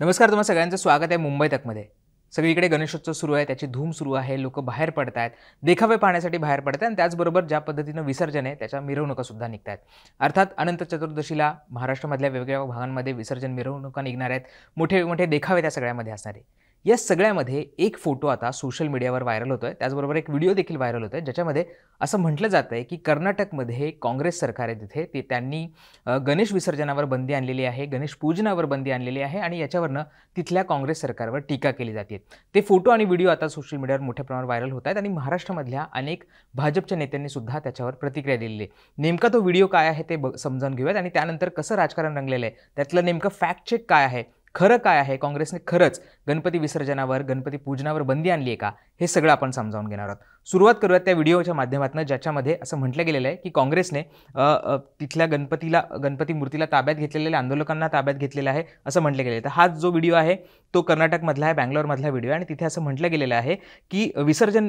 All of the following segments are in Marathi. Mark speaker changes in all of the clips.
Speaker 1: नमस्कार, तुम्हा सगळ्यांचं स्वागत आहे मुंबई तकमध्ये। सगळीकडे गणेशोत्सव सुरू आहे, त्याची धूम सुरू आहे। लोक बाहेर पडतायत, देखावे पाहण्यासाठी बाहेर पडतायत आणि त्याचबरोबर ज्या पद्धतीने विसर्जन आहे त्याच्या मिरवणुका सुद्धा निघतायत। अर्थात अनंत चतुर्दशीला महाराष्ट्रामधल्या वेगवेगळ्या भागांमध्ये विसर्जन मिरवणुका निघणार आहेत, मोठे मोठे देखावे त्या सगळ्यामध्ये असणार आहे। या सगळ्यामध्ये एक फोटो आता सोशल मीडियावर व्हायरल होतोय, त्याचबरोबर एक व्हिडिओ देखील व्हायरल होतोय, ज्याच्यामध्ये असं म्हटलं जातंय की कर्नाटकमध्ये काँग्रेस सरकार आहे तिथे त्यांनी गणेश विसर्जनावर बंदी आणलेली आहे, गणेश पूजनावर बंदी आणलेली आहे आणि याच्यावरनं तिथल्या काँग्रेस सरकारवर टीका केली जाते। ते फोटो आणि व्हिडिओ आता सोशल मीडियावर मोठ्या प्रमाणावर व्हायरल होत आहेत आणि महाराष्ट्रामधल्या अनेक भाजपच्या नेत्यांनी सुद्धा त्याच्यावर प्रतिक्रिया दिलेली आहे। नेमका तो व्हिडिओ काय आहे ते समजावून घेऊयात आणि त्यानंतर कसं राजकारण रंगलेलं आहे, त्यातलं नेमकं फॅक्ट चेक काय आहे, खरं काय आहे, काँग्रेसने खरंच गणपती विसर्जनावर गणपती पूजनावर बंदी आणली आहे का, हे सगळं आपण समजावून घेणार आहोत। सुरुवात करूयात त्या व्हिडिओच्या माध्यमातून, ज्याच्यामध्ये असं म्हटलं गेलेलं आहे की काँग्रेसने तिथल्या गणपती मूर्तीला ताब्यात घेतलेल्या आंदोलकांना ताब्यात घेतलेलं आहे असं म्हटलं गेलं आहे। तर हा जो व्हिडिओ आहे तो कर्नाटकमधला आहे, बँगलोरमधला व्हिडिओ आहे आणि तिथे असं म्हटलं गेलेलं आहे की विसर्जन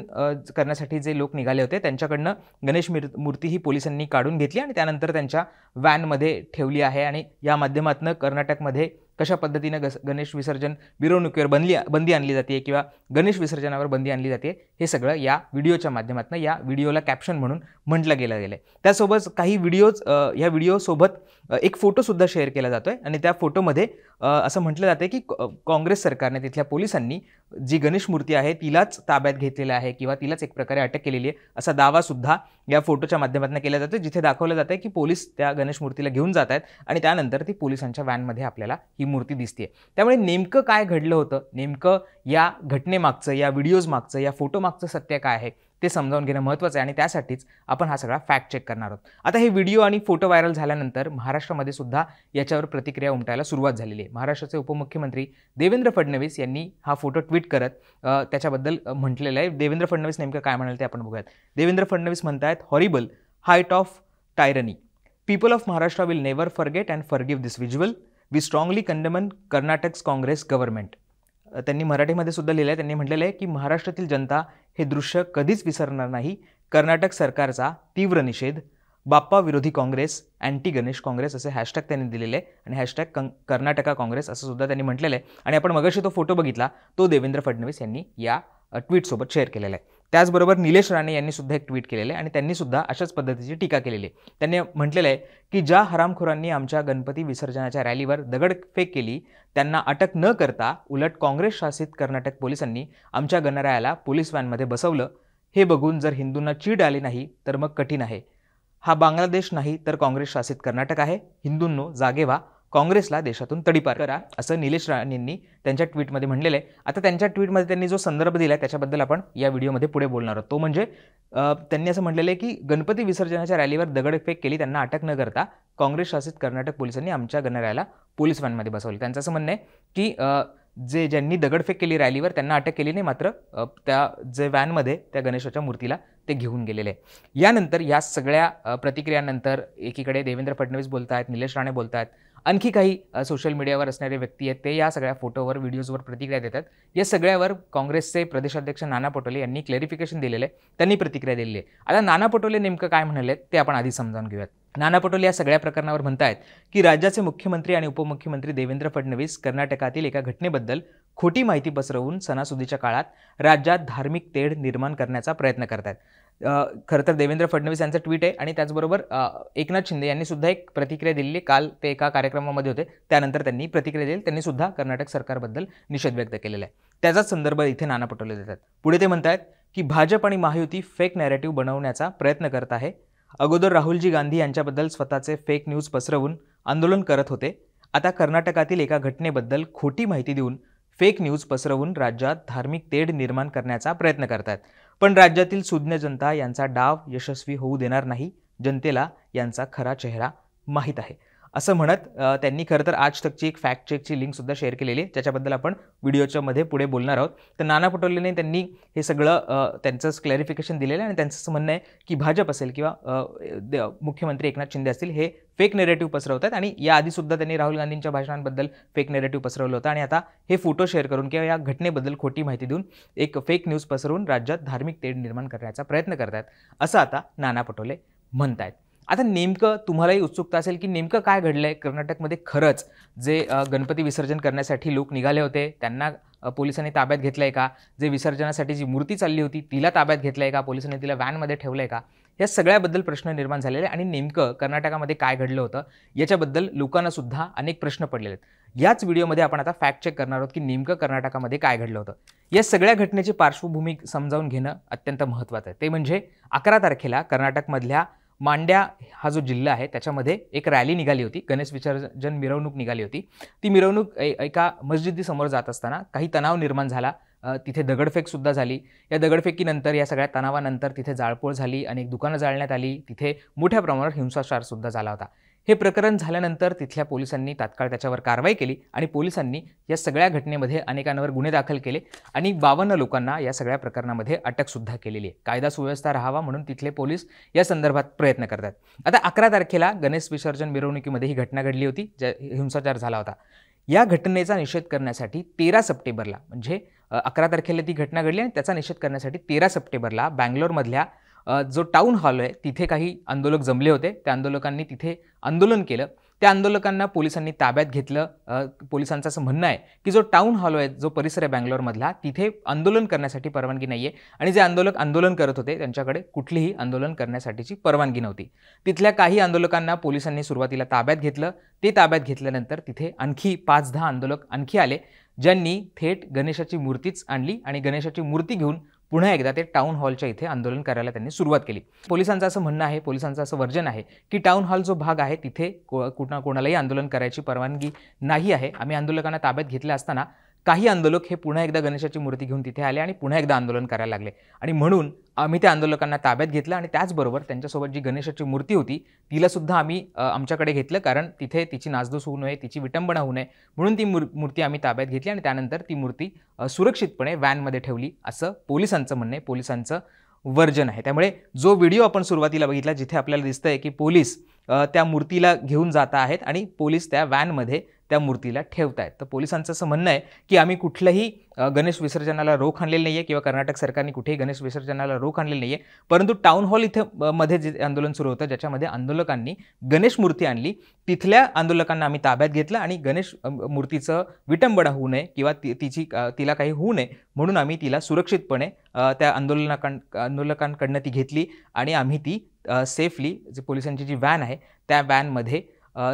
Speaker 1: करण्यासाठी जे लोक निघाले होते त्यांच्याकडनं गणेश मूर्ती ही पोलिसांनी काढून घेतली आणि त्यानंतर त्यांच्या व्हॅनमध्ये ठेवली आहे आणि या माध्यमातून कर्नाटकमध्ये कशा पद्धतीने गणेश विसर्जन मिरवणुकीवर बंदी आणली जाते किंवा गणेश विसर्जनावर बंदी आणली जाते हे सगळं या व्हिडिओच्या माध्यमातून, या व्हिडिओला कॅप्शन म्हणून म्हटलं गेलं आहे। त्यासोबत काही या व्हिडिओसोबत एक फोटोसुद्धा शेअर केला जातोय आणि त्या फोटोमध्ये असं म्हटलं जातं की काँग्रेस सरकारने तिथल्या पोलिसांनी जी गणेश मूर्ती आहे तिलाच ताब्यात घेतलेला आहे किंवा तिलाच एक प्रकारे अटक केलेली आहे असा दावा सुद्धा या फोटोच्या माध्यमातून केला जातो, जिथे दाखवलं जातं की पोलीस त्या गणेश मूर्तीला घेऊन जात आहेत आणि त्यानंतर ती पोलिसांच्या व्हॅनमध्ये आपल्याला ही मूर्ती दिसते। त्यामुळे नेमकं काय घडलं होतं, नेमकं या घटनेमागचं, या व्हिडिओज मागचं, या फोटो मागचं सत्य काय आहे ते समजावून घेणं महत्त्वाचं आहे आणि त्यासाठीच आपण हा सगळा फॅक्ट चेक करणार आहोत। आता हे व्हिडिओ आणि फोटो व्हायरल झाल्यानंतर महाराष्ट्रामध्ये सुद्धा याच्यावर प्रतिक्रिया उमटायला सुरुवात झालेली आहे। महाराष्ट्राचे उपमुख्यमंत्री देवेंद्र फडणवीस यांनी हा फोटो ट्विट करत त्याच्याबद्दल म्हटलेलं आहे। देवेंद्र फडणवीस नेमकं काय म्हणाले ते आपण बघूयात। देवेंद्र फडणवीस म्हणतात, horrible height of tyranny, people of Maharashtra will never forget and forgive this visual, we strongly condemn Karnataka's Congress government. त्यांनी मराठीमध्ये सुद्धा लिहिलं आहे, त्यांनी म्हटलेलं आहे की महाराष्ट्रातील जनता हे दृश्य कधीच विसरणार नाही। कर्नाटक सरकारचा तीव्र निषेध, बाप्पा विरोधी काँग्रेस, अँटी गणेश काँग्रेस असे हॅशटॅग त्यांनी दिलेले आहे आणि हॅशटॅग कर्नाटका काँग्रेस असं सुद्धा त्यांनी म्हटलेलं आहे आणि आपण मगाशी तो फोटो बघितला तो देवेंद्र फडणवीस यांनी या ट्विटसोबत शेअर केलेला आहे। त्याचबरोबर निलेश राणे यांनी सुद्धा एक ट्विट केलेलं आहे आणि त्यांनी सुद्धा अशाच पद्धतीची टीका केलेली आहे। त्यांनी म्हटलेलं आहे की ज्या हरामखोरांनी आमच्या गणपती विसर्जनाच्या रॅलीवर दगडफेक केली त्यांना अटक न करता उलट काँग्रेस शासित कर्नाटक पोलिसांनी आमच्या गणरायाला पोलीस व्हॅनमध्ये बसवलं, हे बघून जर हिंदूंना चीड आली नाही तर मग कठीण आहे। हा बांगलादेश नाही तर काँग्रेस शासित कर्नाटक आहे, हिंदूंनो जागे व्हा, काँग्रेसला देशातून तडीपार करा असं निलेश राणेंनी त्यांच्या ट्विटमध्ये म्हटलेलं आहे। आता त्यांच्या ट्विटमध्ये त्यांनी जो संदर्भ दिला आहे त्याच्याबद्दल आपण या व्हिडिओमध्ये पुढे बोलणार आहोत। तो म्हणजे त्यांनी असं म्हटलेलं आहे की गणपती विसर्जनाच्या रॅलीवर दगडफेक केली त्यांना अटक न करता काँग्रेस शासित कर्नाटक पोलिसांनी आमच्या गणरायाला पोलीस व्हॅनमध्ये बसवले। त्यांचं असं म्हणणं आहे की ज्यांनी दगडफेक केली रॅलीवर त्यांना अटक केली नाही, मात्र त्या जे व्हॅनमध्ये त्या गणेशाच्या मूर्तीला ते घेऊन गेलेले आहे। यानंतर या सगळ्या प्रतिक्रियांनंतर एकीकडे देवेंद्र फडणवीस बोलत आहेत, निलेश राणे बोलत आहेत, आणखी काही सोशल मीडियावर असणारे व्यक्ती आहेत ते या सगळ्या फोटोवर व्हिडिओजवर प्रतिक्रिया देतात। या सगळ्यावर काँग्रेसचे प्रदेशाध्यक्ष नाना पटोले यांनी क्लॅरिफिकेशन दिलेलं आहे, त्यांनी प्रतिक्रिया दिलेली आहे। आता नाना पटोले नेमकं काय म्हणाले ते आपण आधी समजावून घेऊयात। नाना पटोले या सगळ्या प्रकरणावर म्हणतायत की राज्याचे मुख्यमंत्री आणि उपमुख्यमंत्री देवेंद्र फडणवीस कर्नाटकातील एका घटनेबद्दल खोटी माहिती पसरवून सणासुदीच्या काळात राज्यात धार्मिक तेढ निर्माण करण्याचा प्रयत्न करतात। खरं तर देवेंद्र फडणवीस यांचं ट्विट आहे आणि त्याचबरोबर एकनाथ शिंदे यांनी सुद्धा एक प्रतिक्रिया दिलेली, काल ते एका कार्यक्रमामध्ये होते त्यानंतर त्यांनी प्रतिक्रिया दिली, त्यांनी सुद्धा कर्नाटक सरकारबद्दल निषेध व्यक्त केलेला आहे। त्याचाच संदर्भ इथे नाना पटोले देतात। पुढे ते म्हणतात की भाजप आणि महायुती फेक नॅरेटिव्ह बनवण्याचा प्रयत्न करत आहे। अगोदर राहुलजी गांधी यांच्याबद्दल स्वतःचे फेक न्यूज पसरवून आंदोलन करत होते, आता कर्नाटकातील एका घटनेबद्दल खोटी माहिती देऊन फेक न्यूज पसरवून राज्यात धार्मिक तेढ निर्माण करण्याचा प्रयत्न करतात। पण राज्यातील सुज्ञ जनता यांचा डाव यशस्वी होऊ देणार नाही, जनतेला यांचा खरा चेहरा माहीत आहे असं म्हणत त्यांनी खरं तर आज तकची एक फॅक्ट चेकची लिंक सुद्धा शेअर केलेली आहे, त्याच्याबद्दल आपण व्हिडिओच्या मध्ये पुढे बोलणार आहोत। तर नाना पटोलेने त्यांनी हे सगळं त्यांचंच क्लॅरिफिकेशन दिलेलं आहे आणि त्यांचं असं म्हणणं आहे की भाजप असेल किंवा मुख्यमंत्री एकनाथ शिंदे असतील हे फेक नेरेटिव्ह पसरवतात आणि याआधी सुद्धा त्यांनी राहुल गांधींच्या भाषणांबद्दल फेक नेरेटिव्ह पसरवलं होतं आणि आता हे फोटो शेअर करून किंवा या घटनेबद्दल खोटी माहिती देऊन एक फेक न्यूज पसरवून राज्यात धार्मिक तेढ निर्माण करण्याचा प्रयत्न करतात असं आता नाना पटोले म्हणतायत। आता नेमकं तुम्हालाही उत्सुकता असेल की नेमकं काय घडलंय कर्नाटकमध्ये. खरंच जे गणपती विसर्जन करण्यासाठी लोक निघाले होते त्यांना पोलिसांनी ताब्यात घेतलंय का? जे विसर्जनासाठी जी मूर्ती चालली होती तिला ताब्यात घेतलंय का? पोलिसांनी तिला व्हॅनमध्ये ठेवलंय का? या सगळ्याबद्दल प्रश्न निर्माण झालेले आणि नेमकं कर्नाटकामध्ये काय घडलं होतं याच्याबद्दल लोकांना सुद्धा अनेक प्रश्न पडलेले आहेत. याच व्हिडिओमध्ये आपण आता फॅक्ट चेक करणार आहोत की नेमकं कर्नाटकामध्ये काय घडलं होतं. या सगळ्या घटनेची पार्श्वभूमी समजावून घेणं अत्यंत महत्त्वाचं आहे. ते म्हणजे 11 तारखेला कर्नाटकमधल्या मांड्या हा जो जिल्हा आहे त्याच्यामध्ये एक रॅली निघाली होती, गणेश विसर्जन मिरवणूक निघाली होती. ती मिरवणूक एका मस्जिदीसमोर जात असताना काही तणाव निर्माण झाला. तिथे दगडफेकसुद्धा झाली. या दगडफेकीनंतर या सगळ्या तणावानंतर तिथे जाळपोळ झाली, अनेक दुकानं जाळण्यात आली, तिथे मोठ्या प्रमाणावर हिंसाचारसुद्धा झाला होता. हे प्रकरण झाल्यानंतर तिथल्या पोलिसांनी तात्काळ त्याच्यावर कारवाई केली आणि पोलिसांनी या सगळ्या घटनेमध्ये अनेकांवर गुन्हे दाखल केले आणि 52 लोकांना या सगळ्या प्रकरणामध्ये अटकसुद्धा केलेली आहे. कायदा सुव्यवस्था राहावा म्हणून तिथले पोलीस या संदर्भात प्रयत्न करतात. आता 11 तारखेला गणेश विसर्जन मिरवणुकीमध्ये ही घटना घडली होती, ज्या हिंसाचार झाला होता. या घटनेचा निषेध करण्यासाठी 13 सप्टेंबरला म्हणजे 11 तारखेला ती घटना घडली आणि त्याचा निषेध करण्यासाठी 13 सप्टेंबरला बँगलोरमधल्या जो टाउन हॉल आहे तिथे काही आंदोलक जमले होते. त्या आंदोलकांनी तिथे आंदोलन केलं. त्या आंदोलकांना पोलिसांनी ताब्यात घेतलं. पोलिसांचं असं म्हणणं आहे की जो टाउन हॉल आहे, जो परिसर आहे बँगलोरमधला, तिथे आंदोलन करण्यासाठी परवानगी नाही आहे आणि जे आंदोलक आंदोलन करत होते त्यांच्याकडे कुठलीही आंदोलन करण्यासाठीची परवानगी नव्हती. तिथल्या काही आंदोलकांना पोलिसांनी सुरुवातीला ताब्यात घेतलं. ते ताब्यात घेतल्यानंतर तिथे आणखी 5-10 आंदोलक आणखी आले, ज्यांनी थेट गणेशाची मूर्तीच आणली आणि गणेशाची मूर्ती घेऊन पुन्हा एकदा ते टाउन हॉलच्या इथे आंदोलन करायला त्यांनी सुरुवात केली. पोलिसांचं असं म्हणणं आहे, पोलिसांचं असं वर्जन आहे की टाउन हॉल जो भाग आहे तिथे कोणालाही आंदोलन करायची परवानगी नाही आहे. आम्ही आंदोलकांना ताब्यात घेतले असताना काही आंदोलक हे पुन्हा एकदा गणेशाची मूर्ती घेऊन तिथे आले आणि पुन्हा एकदा आंदोलन करायला लागले आणि म्हणून आम्ही त्या आंदोलकांना ताब्यात घेतलं आणि त्याचबरोबर त्यांच्यासोबत जी गणेशाची मूर्ती होती तिलासुद्धा आम्ही आमच्याकडे घेतलं, कारण तिथे तिची नासधूस होऊ नये, तिची विटंबना होऊ नये म्हणून ती मूर्ती आम्ही ताब्यात घेतली आणि त्यानंतर ती मूर्ती सुरक्षितपणे व्हॅनमध्ये ठेवली, असं पोलिसांचं म्हणणं आहे, पोलिसांचं वर्जन आहे. त्यामुळे जो व्हिडिओ आपण सुरुवातीला बघितला जिथे आपल्याला दिसतंय की पोलीस त्या मूर्तीला घेऊन जात आहेत आणि पोलीस त्या व्हॅनमध्ये त्या मूर्तीला ठेवत आहेत. तर पोलिसांचं असं म्हणणं आहे की आम्ही कुठलंही गणेश विसर्जनाला रोख आणलेली नाही आहे किंवा कर्नाटक सरकारने कुठेही गणेश विसर्जनाला रोख आणलेली नाही आहे, परंतु टाउन हॉल इथं मध्ये जे आंदोलन सुरू होतं ज्याच्यामध्ये आंदोलकांनी गणेश मूर्ती आणली, तिथल्या आंदोलकांना आम्ही ताब्यात घेतलं आणि गणेश मूर्तीचं विटंबना होऊ नये किंवा तिला काही होऊ नये म्हणून आम्ही तिला सुरक्षितपणे त्या आंदोलकांकडनं ती घेतली आणि आम्ही ती सेफली जी पोलिसांची जी व्हॅन आहे त्या व्हॅनमध्ये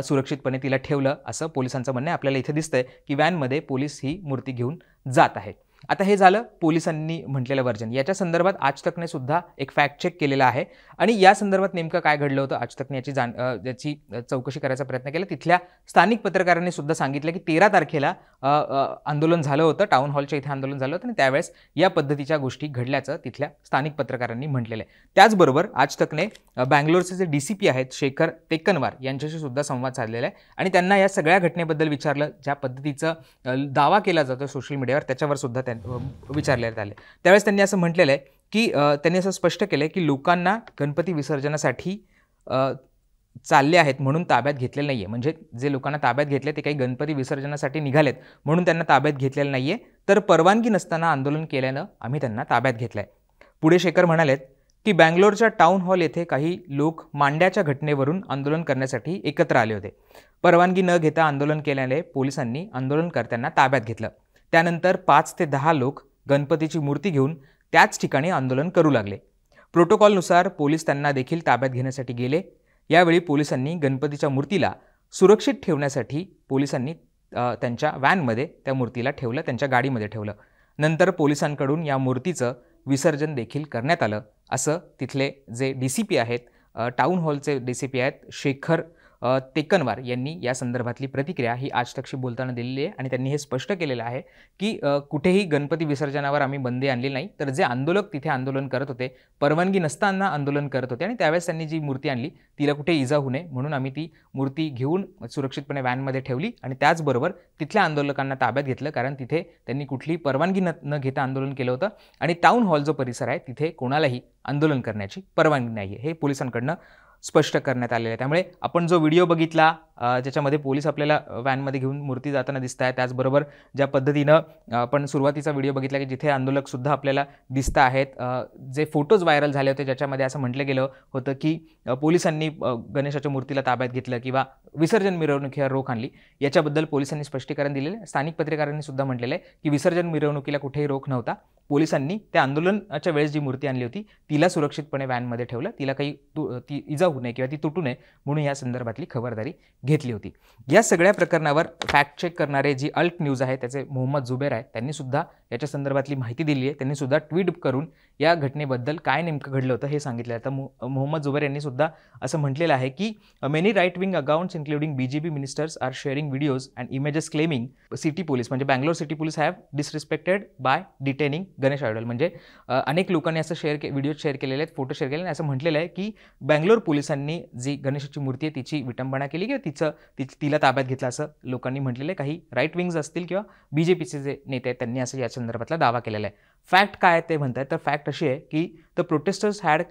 Speaker 1: सुरक्षितपणे तिला ठेवलं, असं पोलिसांचं म्हणणं आहे. आपल्याला इथे दिसतंय की व्हॅनमध्ये पोलीस ही मूर्ती घेऊन जात आहेत. आता हे झालं पोलिसांनी म्हटलेलं वर्जन. याच्या संदर्भात आज तकने सुद्धा एक फॅक्ट चेक केलेला आहे आणि या संदर्भात नेमकं काय घडलं होतं आज तकने याची चौकशी करायचा प्रयत्न केला. तिथल्या स्थानिक पत्रकारांनी सुद्धा सांगितलं की 13 तारखेला आंदोलन झालं होतं, टाउन हॉलच्या इथे आंदोलन झालं होतं आणि त्यावेळेस या पद्धतीच्या गोष्टी घडल्याचं तिथल्या स्थानिक पत्रकारांनी म्हटलेलं आहे. त्याचबरोबर आज तकने बँगलोरचे जे DCP आहेत शेखर तेक्कनवार यांच्याशी सुद्धा संवाद साधलेला आहे आणि त्यांना या सगळ्या घटनेबद्दल विचारलं. ज्या पद्धतीचं दावा केला जातो सोशल मीडियावर त्याच्यावर सुद्धा विचारण्यात आले. त्यावेळेस त्यांनी असं म्हटलेलं आहे की त्यांनी असं स्पष्ट केलं की लोकांना गणपती विसर्जनासाठी चालले आहेत म्हणून ताब्यात घेतलेलं नाही आहे. म्हणजे जे लोकांना ताब्यात घेतले ते काही गणपती विसर्जनासाठी निघालेत म्हणून त्यांना ताब्यात घेतलेलं नाही आहे, तर परवानगी नसताना आंदोलन केल्यानं आम्ही त्यांना ताब्यात घेतलं आहे. पुढे शेखर म्हणालेत की बँगलोरच्या टाउन हॉल येथे काही लोक मांड्याच्या घटनेवरून आंदोलन करण्यासाठी एकत्र आले होते. परवानगी न घेता आंदोलन केल्याने पोलिसांनी आंदोलनकर्त्यांना ताब्यात घेतलं. त्यानंतर 5 ते 10 लोक गणपतीची मूर्ती घेऊन त्याच ठिकाणी आंदोलन करू लागले. प्रोटोकॉलनुसार पोलीस त्यांना देखील ताब्यात घेण्यासाठी गेले. यावेळी पोलिसांनी गणपतीच्या मूर्तीला सुरक्षित ठेवण्यासाठी पोलिसांनी त्यांच्या व्हॅनमध्ये त्या मूर्तीला ठेवलं, त्यांच्या गाडीमध्ये ठेवलं. नंतर पोलिसांकडून या मूर्तीचं विसर्जन देखील करण्यात आलं, असं तिथले जे DCP आहेत, टाउन हॉलचे DCP आहेत शेखर तेक्कनवार यांनी या संदर्भातली प्रतिक्रिया ही आज तकशी बोलताना दिलेली आहे आणि त्यांनी हे स्पष्ट केलेलं आहे की कुठेही गणपती विसर्जनावर आम्ही बंदी आणली नाही, तर जे आंदोलक तिथे आंदोलन करत होते परवानगी नसताना आंदोलन करत होते आणि त्यावेळेस त्यांनी जी मूर्ती आणली तिला कुठे इजा होऊ नये म्हणून आम्ही ती मूर्ती घेऊन सुरक्षितपणे व्हॅनमध्ये ठेवली आणि त्याचबरोबर तिथल्या आंदोलकांना ताब्यात घेतलं, कारण तिथे त्यांनी कुठलीही परवानगी न घेता आंदोलन केलं होतं आणि टाउन हॉल जो परिसर आहे तिथे कोणालाही आंदोलन करण्याची परवानगी नाही आहे. हे पोलिसांकडनं स्पष्ट करण्यात आलेलं आहे. त्यामुळे आपण जो व्हिडिओ बघितला ज्याच्यामध्ये पोलीस आपल्याला व्हॅनमध्ये घेऊन मूर्ती जाताना दिसत आहे, त्याचबरोबर ज्या पद्धतीनं आपण सुरुवातीचा व्हिडिओ बघितला की जिथे आंदोलकसुद्धा आपल्याला दिसत आहेत, जे फोटोज व्हायरल झाले होते ज्याच्यामध्ये असं म्हटलं गेलं होतं की पोलिसांनी गणेशाच्या मूर्तीला ताब्यात घेतलं किंवा विसर्जन मिरवणुकीवर रोख आणली, याच्याबद्दल पोलिसांनी स्पष्टीकरण दिलेलं आहे. स्थानिक पत्रकारांनी सुद्धा म्हटलेलं आहे की विसर्जन मिरवणुकीला कुठेही रोख नव्हता. पोलिसांनी त्या आंदोलनाच्या वेळेस जी मूर्ती आणली होती तिला सुरक्षितपणे व्हॅनमध्ये ठेवलं, तिला काही ती इजा होऊ नये किंवा ती तुटू नये म्हणून या संदर्भातली खबरदारी घेतली होती. या सगळ्या प्रकरणावर फॅक्ट चेक करणारे जी अल्ट न्यूज आहे त्याचे मोहम्मद जुबेर आहेत, त्यांनी सुद्धा याच्या संदर्भातली माहिती दिली आहे. त्यांनी सुद्धा ट्विट करून या घटनेबद्दल काय नेमकं घडलं होतं हे सांगितलं आहे. तर मोहम्मद जुबेर यांनी सुद्धा असं म्हटलेलं आहे की many right wing accounts including BJP ministers are sharing videos and images claiming city police म्हणजे Bangalore city police have disrespected by detaining Ganesh idol. म्हणजे अनेक लोकांनी असं व्हिडिओ शेअर केलेले आहेत, फोटो शेअर केले आणि असं म्हटलेलं आहे की बँगलोर पोलिसांनी जी गणेशाची मूर्ती आहे तिची विटंबना केली किंवा तिला ताब्यात घेतलं असं लोकांनी म्हटलेलं आहे. काही राईट विंग्स असतील किंवा BJPचे जे नेते आहेत त्यांनी असं या संदर्भातला दावा केलेला आहे. फॅक्ट काय ते म्हणतात, तर फॅक्ट अशी आहे की the protesters had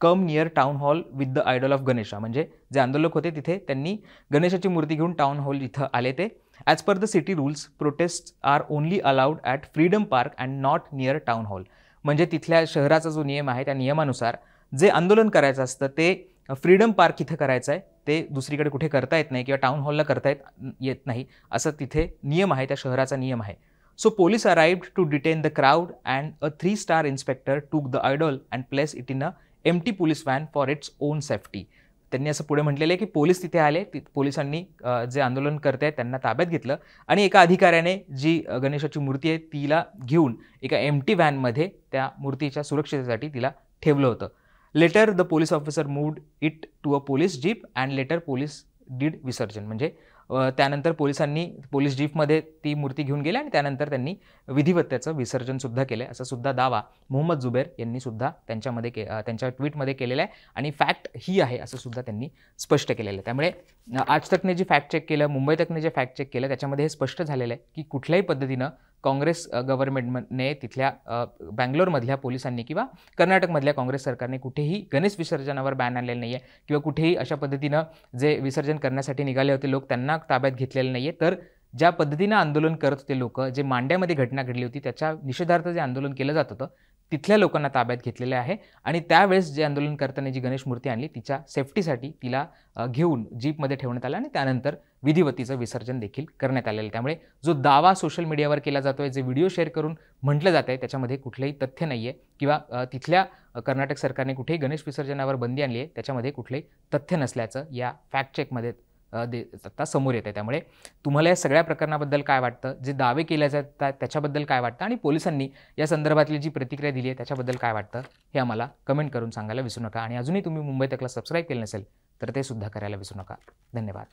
Speaker 1: come near town hall with the idol of Ganesha. म्हणजे जे आंदोलक होते तिथे त्यांनी गणेशाची मूर्ती घेऊन टाउन हॉल इथं आले. ते as per the city rules protest are only allowed at freedom park and not near town hall. म्हणजे तिथल्या शहराचा जो नियम आहे त्या नियमानुसार जे आंदोलन करायचं असतं ते फ्रीडम पार्क इथं करायचं आहे, ते दुसरीकडे कुठे करता येत नाही किंवा टाउन हॉलला करता येत नाही असं तिथे नियम आहे, त्या शहराचा नियम आहे. So police arrived to detain the crowd and a 3-star inspector took the idol and placed it in a empty police van for its own safety. त्यांनी असं पुढे म्हटलेलं आहे की पोलीस तिथे आले, पोलिसांनी जे आंदोलन करते त्यांना ताब्यात घेतलं आणि एका अधिकाऱ्याने जी गणेशाची मूर्ती आहे तिला घेऊन एका एम्प्टी व्हॅनमध्ये त्या मूर्तीच्या सुरक्षिततेसाठी तिला ठेवलं होतं. Later the police officer moved it to a police jeep and later police did विसर्जन. म्हणजे त्यानंतर पोलिसांनी पोलीस जीपमध्ये ती मूर्ती घेऊन गेले आणि त्यानंतर त्यांनी विधिवत त्याचं विसर्जनसुद्धा केलं असा सुद्धा दावा मोहम्मद जुबेर यांनी सुद्धा त्यांच्या ट्विटमध्ये केलेला आहे आणि फॅक्ट ही आहे असं सुद्धा त्यांनी स्पष्ट केलेलं आहे. त्यामुळे आज तकने जे फॅक्ट चेक केलं, मुंबई तकने जे फॅक्ट चेक केलं त्याच्यामध्ये हे स्पष्ट झालेलं आहे की कुठल्याही पद्धतीनं काँग्रेस गव्हर्नमेंटने तिथल्या बँगलोरमधल्या पोलिसांनी किंवा कर्नाटकमधल्या काँग्रेस सरकारने कुठेही गणेश विसर्जनावर बॅन आणलेलं नाही आहे किंवा कुठेही अशा पद्धतीनं जे विसर्जन करण्यासाठी निघाले होते लोक त्यांना ताब्यात घेतलेलं नाही आहे. तर ज्या पद्धतीनं आंदोलन करत होते लोक, जे मांड्यामध्ये घटना घडली होती त्याच्या निषेधार्थ जे आंदोलन केलं जात होतं तिथल्या लोकांना ताब्यात घेतलेले आहे आणि त्यावेळेस जे आंदोलन करताना जी गणेश मूर्ती आणली तिच्या सेफ्टीसाठी तिला घेऊन जीपमध्ये ठेवण्यात आलं आणि त्यानंतर विधिवतीचं विसर्जन देखील करण्यात आलेलं. त्यामुळे जो दावा सोशल मीडियावर केला जातोय, जे व्हिडिओ शेअर करून म्हटलं जात आहे त्याच्यामध्ये कुठलंही तथ्य नाही आहे किंवा तिथल्या कर्नाटक सरकारने कुठेही गणेश विसर्जनावर बंदी आणली आहे त्याच्यामध्ये कुठलंही तथ्य नसल्याचं या फॅक्ट चेकमध्ये आता समोर येते. त्यामुळे तुम्हाला या सगळ्या प्रकरणाबद्दल काय वाटतं, जे दावे केले जातात त्याच्याबद्दल काय वाटतं आणि पोलिसांनी या संदर्भातली जी प्रतिक्रिया दिली आहे त्याच्याबद्दल काय वाटतं हे आम्हाला कमेंट करून सांगायला विसरू नका. आणि अजूनही तुम्ही मुंबई तकला सबस्क्राईब केलं नसेल तर ते सुद्धा करायला विसरू नका. धन्यवाद.